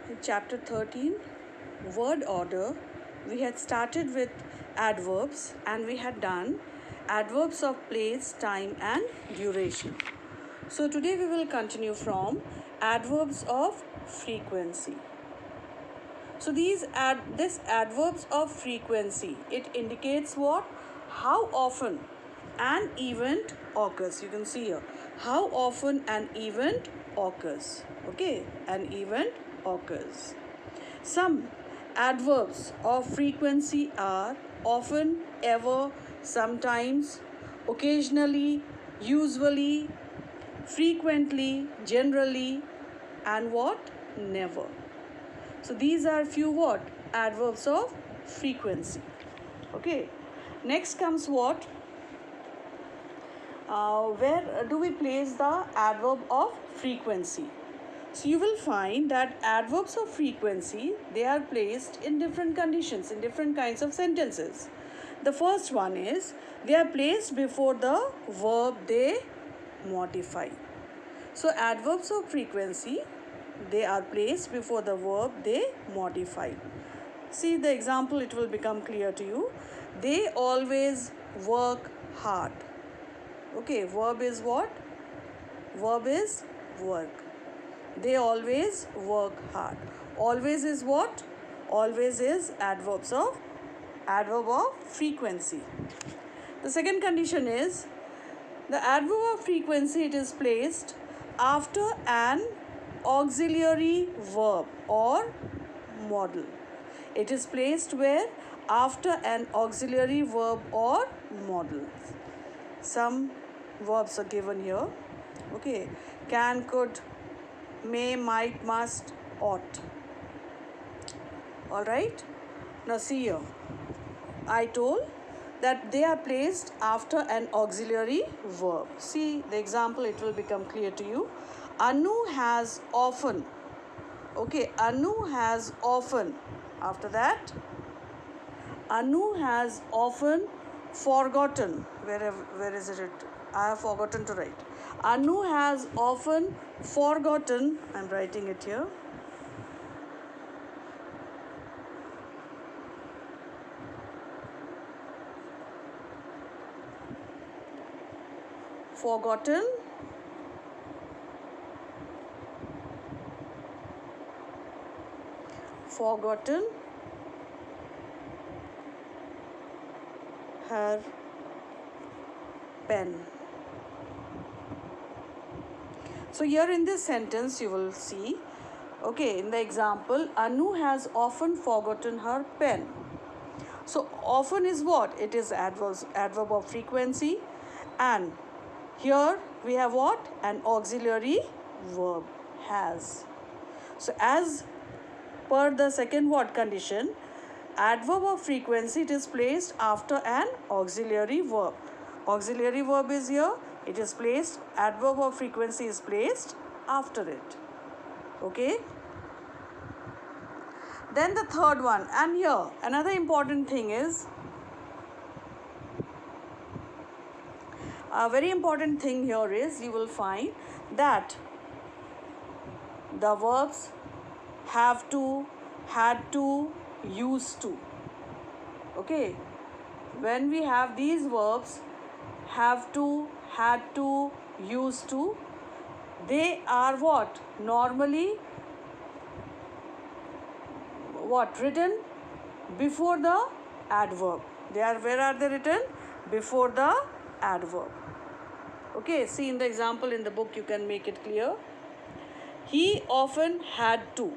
in chapter 13, word order, we had started with adverbs and we had done adverbs of place, time, and duration. So today we will continue from adverbs of frequency. So this adverbs of frequency, it indicates what? How often an event occurs. You can see here how often an event occurs. Okay, an event occurs. Some adverbs of frequency are often, ever, sometimes, occasionally, usually, frequently, generally, and what? Never. So these are few what? Adverbs of frequency. Okay. Next comes what? Where do we place the adverb of frequency? So you will find that adverbs of frequency, they are placed in different conditions, in different kinds of sentences. The first one is they are placed before the verb they modify. So adverbs of frequency, they are placed before the verb they modify. See the example, it will become clear to you. They always work hard. Okay, verb is what? Verb is work. They always work hard. Always is what? Always is adverb of frequency. The second condition is the adverb of frequency, it is placed after an auxiliary verb or modal. It is placed where? After an auxiliary verb or modal. Some verbs are given here. Okay. Can, could, may, might, must, ought. Alright. Now see here. I told that they are placed after an auxiliary verb. See the example, it will become clear to you. Anu has often. Okay, Anu has often. After that, Anu has often forgotten. Where is it? I have forgotten to write. Anu has often forgotten. I am writing it here. Forgotten her pen. So here in this sentence you will see, okay, in the example, Anu has often forgotten her pen. So often is what? It is adverb of frequency, and here we have what? An auxiliary verb, has. So as per the second what condition, adverb of frequency, it is placed after an auxiliary verb. Auxiliary verb is here. It is placed, adverb of frequency is placed after it. Okay. Then the third one, and here another important thing is, a very important thing here is, you will find that the verbs have to, had to, used to. Okay. When we have these verbs, have to, had to, used to, they are what? Normally what? Written before the adverb. Where are they written? Before the adverb. Okay, see in the example in the book you can make it clear. He often had to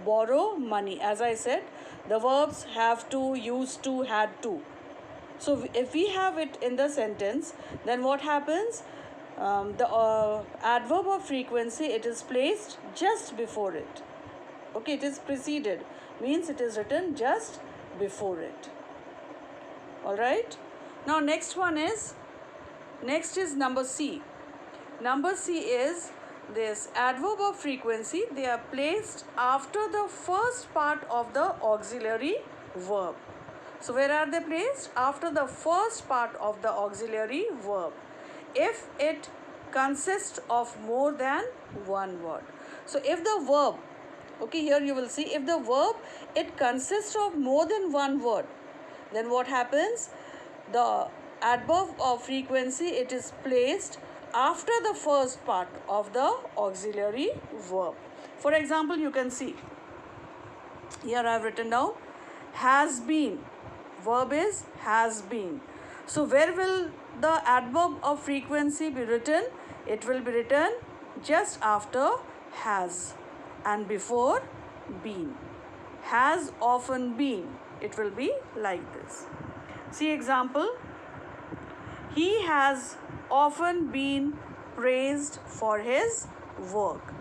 borrow money. As I said, the verbs have to, used to, had to. So if we have it in the sentence, then what happens? The adverb of frequency, it is placed just before it. Okay, it is preceded, means it is written just before it. Alright. Now next is number C. Number C is this adverb of frequency, they are placed after the first part of the auxiliary verb. So where are they placed? After the first part of the auxiliary verb, if it consists of more than one word. So if the verb Okay, here you will see if the verb, it consists of more than one word, then what happens? The adverb of frequency, it is placed after the first part of the auxiliary verb. For example, you can see here I have written down has been. Verb is has been. So where will the adverb of frequency be written? It will be written just after has and before been. Has often been. It will be like this. See example. He has often been praised for his work.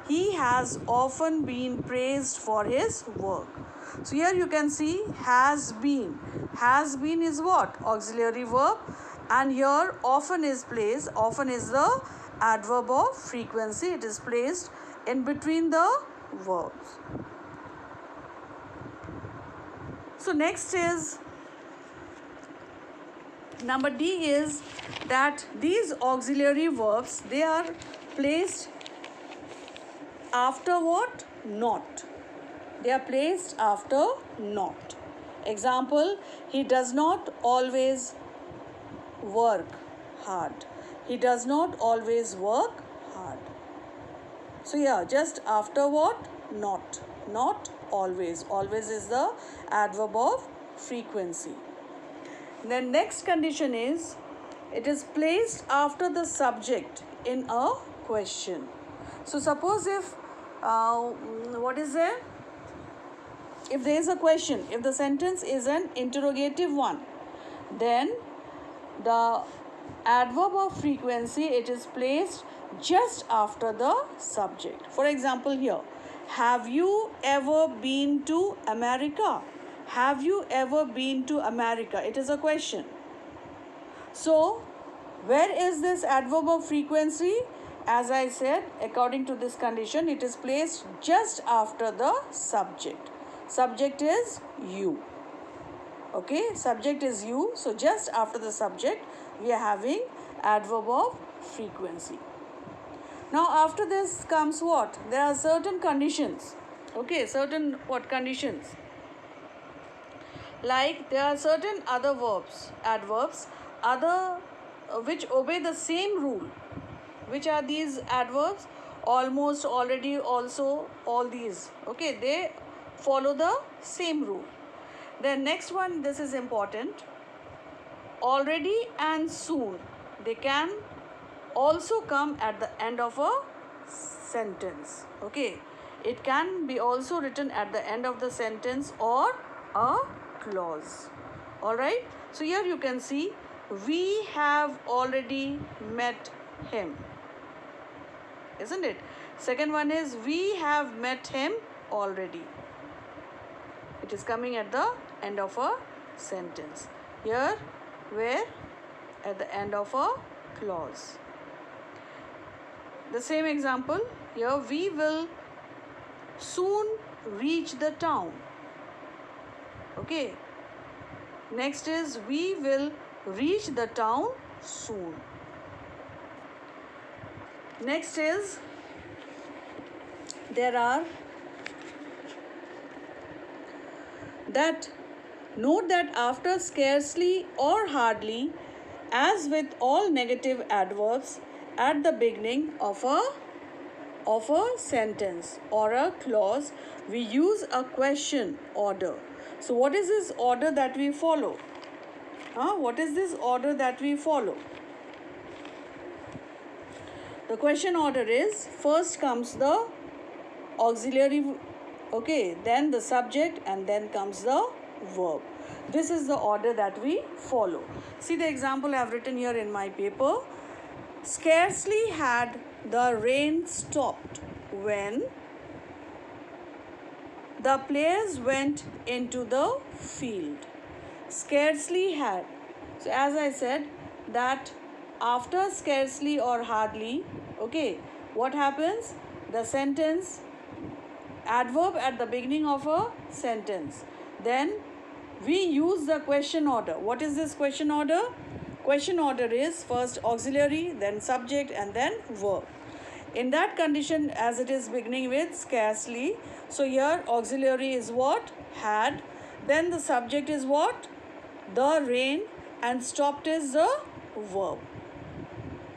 He has often been praised for his work. So here you can see has been. Has been is what? Auxiliary verb. And here often is placed. Often is the adverb of frequency. It is placed in between the verbs. So next is number D is that these auxiliary verbs, they are placed after what? Not. They are placed after not. Example, he does not always work hard. He does not always work hard. So yeah, just after what? Not. Not always. Always is the adverb of frequency. Then next condition is it is placed after the subject in a question. So suppose if what is there? If there is a question, if the sentence is an interrogative one, then the adverb of frequency, it is placed just after the subject. For example here, have you ever been to America? Have you ever been to America? It is a question. So where is this adverb of frequency? As I said, according to this condition, it is placed just after the subject. Subject is you. Okay, subject is you. So just after the subject, we are having adverb of frequency. Now after this comes what? There are certain conditions. Okay, certain what conditions? Like there are certain other verbs, adverbs, which obey the same rule. Which are these adverbs? Almost, already, also, all these. Okay, they follow the same rule. Then next one, this is important. Already and soon. They can also come at the end of a sentence. Okay, it can be also written at the end of the sentence or a clause. Alright, so here you can see we have already met him. Isn't it? Second one is we have met him already. It is coming at the end of a sentence. Here, where? At the end of a clause. The same example, here we will soon reach the town. Okay. Next is we will reach the town soon. Next is there are that note that after scarcely or hardly, as with all negative adverbs, at the beginning of a sentence or a clause, we use a question order. So what is this order that we follow? What is this order that we follow? The question order is first comes the auxiliary, okay, then the subject, and then comes the verb. This is the order that we follow. See the example I have written here in my paper. Scarcely had the rain stopped when the players went into the field. Scarcely had. So as I said that after scarcely or hardly, okay, what happens? The sentence, adverb at the beginning of a sentence. Then we use the question order. What is this question order? Question order is first auxiliary, then subject, and then verb. In that condition, as it is beginning with scarcely, so here auxiliary is what? Had. Then the subject is what? The rain, and stopped is the verb.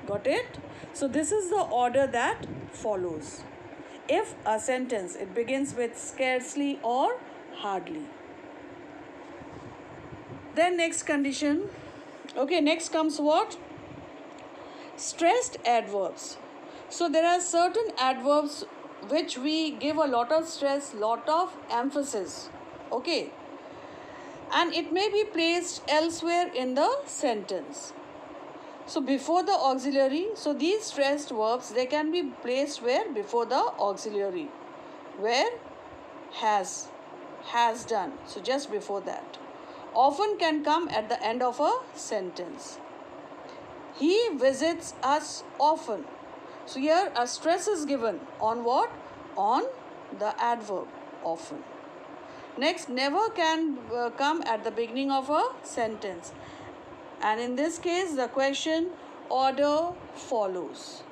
Got it? So this is the order that follows. If a sentence, it begins with scarcely or hardly. Then next condition. Okay, next comes what? Stressed adverbs. So there are certain adverbs which we give a lot of stress, lot of emphasis. Okay. And it may be placed elsewhere in the sentence. So before the auxiliary, so these stressed verbs, they can be placed where? Before the auxiliary. Where? Has done. So just before that. Often can come at the end of a sentence. He visits us often. So here a stress is given on what? On the adverb often. Next, never can come at the beginning of a sentence. And in this case, the question order follows.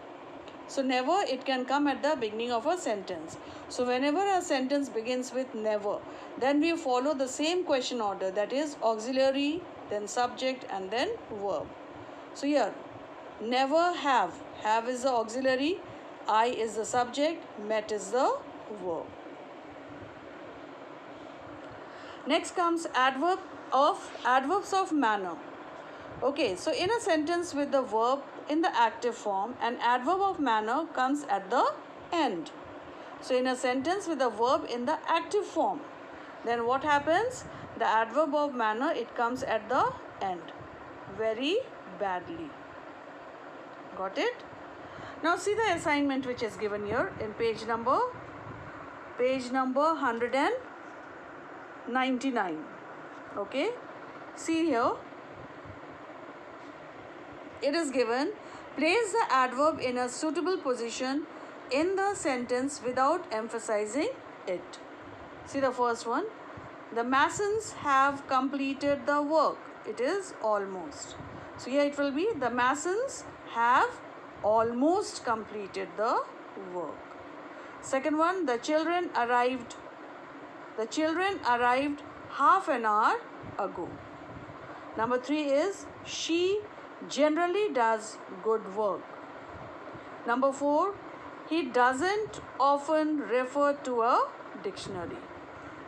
So never, it can come at the beginning of a sentence. So whenever a sentence begins with never, then we follow the same question order, that is auxiliary, then subject, and then verb. So here, never have. Have is the auxiliary, I is the subject, met is the verb. Next comes adverbs of manner. Okay, so in a sentence with the verb in the active form, an adverb of manner comes at the end. So in a sentence with a verb in the active form, then what happens? The adverb of manner, it comes at the end. Very badly. Got it? Now see the assignment which is given here in page number 199. Okay? See here. It is given, place the adverb in a suitable position in the sentence without emphasizing it. See the first one. The masons have completed the work. It is almost. So here it will be, the masons have almost completed the work. Second one, the children arrived half an hour ago. Number 3 is, she generally does good work. Number 4, he doesn't often refer to a dictionary.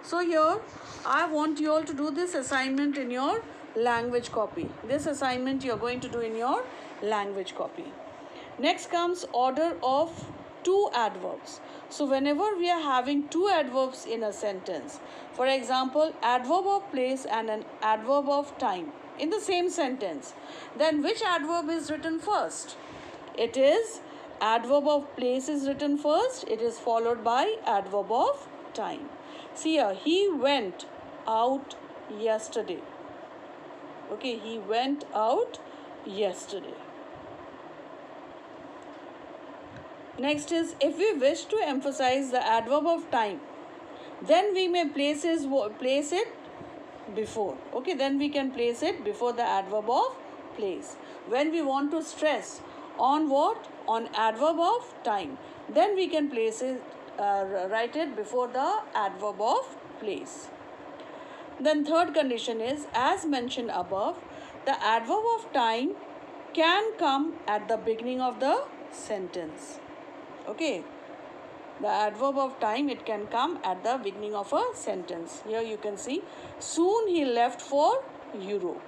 So here, I want you all to do this assignment in your language copy. This assignment you are going to do in your language copy. Next comes order of two adverbs. So whenever we are having two adverbs in a sentence, for example, adverb of place and an adverb of time in the same sentence, then which adverb is written first? It is adverb of place is written first. It is followed by adverb of time. See here, he went out yesterday. Okay, he went out yesterday. Next is, if we wish to emphasize the adverb of time, then we may place it before. Okay, then we can place it before the adverb of place. When we want to stress on what? On adverb of time, then we can place it, write it before the adverb of place. Then third condition is, as mentioned above, the adverb of time can come at the beginning of the sentence. Okay, the adverb of time, it can come at the beginning of a sentence. Here you can see, soon he left for Europe.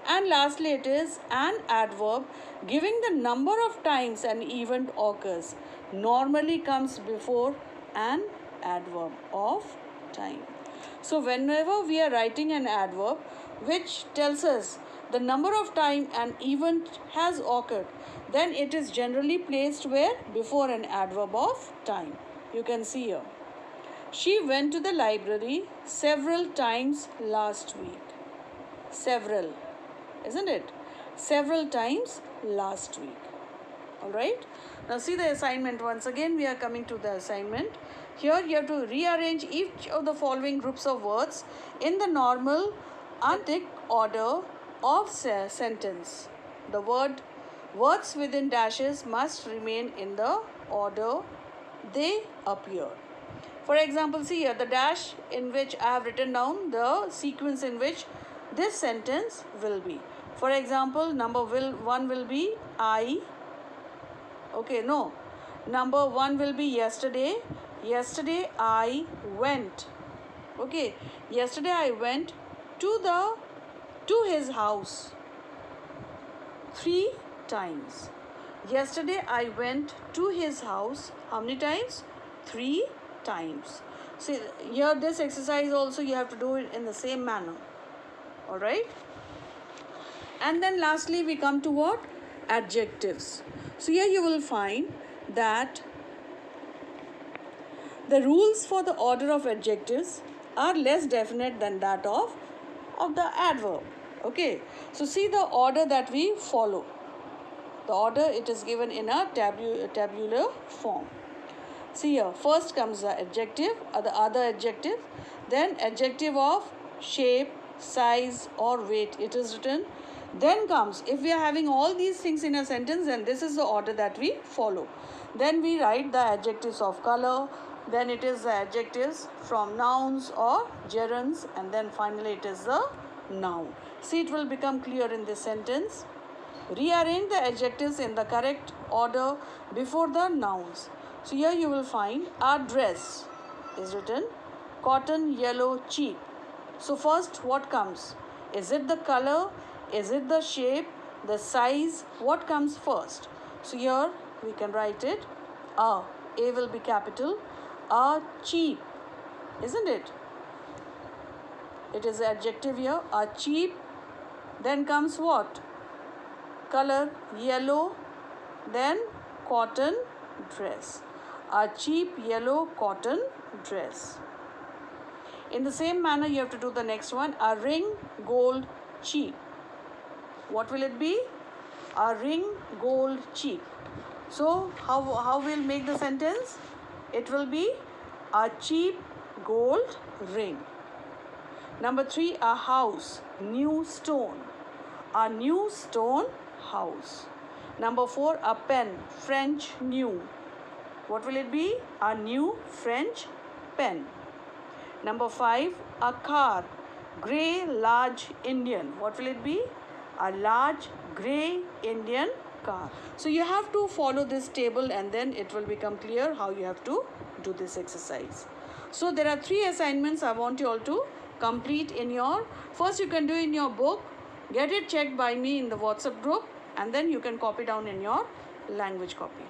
And lastly, it is an adverb giving the number of times an event occurs normally comes before an adverb of time. So whenever we are writing an adverb which tells us the number of time an event has occurred, then it is generally placed where? Before an adverb of time. You can see here. She went to the library several times last week. Several, isn't it? Several times last week. Alright. Now see the assignment once again. We are coming to the assignment. Here you have to rearrange each of the following groups of words in the normal untick order of sentence. The word Words within dashes must remain in the order they appear. For example, see here the dash in which I have written down the sequence in which this sentence will be. For example, number 1 will be I. Okay, no. Number 1 will be yesterday. Yesterday I went. Okay, yesterday I went to his house 3 times. Yesterday I went to his house how many times? 3 times. See here this exercise also you have to do it in the same manner. Alright. And then lastly we come to what? Adjectives. So here you will find that the rules for the order of adjectives are less definite than that of the adverb. Okay. So see the order that we follow. The order it is given in a tabular form. See here, first comes the adjective or the other adjective, then adjective of shape, size or weight it is written. Then comes, if we are having all these things in a sentence, then this is the order that we follow. Then we write the adjectives of color, then it is the adjectives from nouns or gerunds, and then finally it is the noun. See, it will become clear in this sentence. Rearrange the adjectives in the correct order before the nouns. So here you will find our dress is written cotton, yellow, cheap. So first what comes? Is it the color? Is it the shape? The size? What comes first? So here we can write it A will be capital. A cheap, isn't it? It is the adjective here, a cheap. Then comes what? Color, yellow. Then cotton dress. A cheap yellow cotton dress. In the same manner you have to do the next one. A ring, gold, cheap. What will it be? A ring, gold, cheap. So how we'll make the sentence? It will be a cheap gold ring. Number 3, a house, new stone. A new stone house. Number 4, a pen, French new. What will it be? A new French pen. Number 5, a car, grey large Indian. What will it be? A large grey Indian car. So you have to follow this table and then it will become clear how you have to do this exercise. So there are 3 assignments I want you all to complete in your, first you can do in your book, get it checked by me in the WhatsApp group, and then you can copy down in your language copy.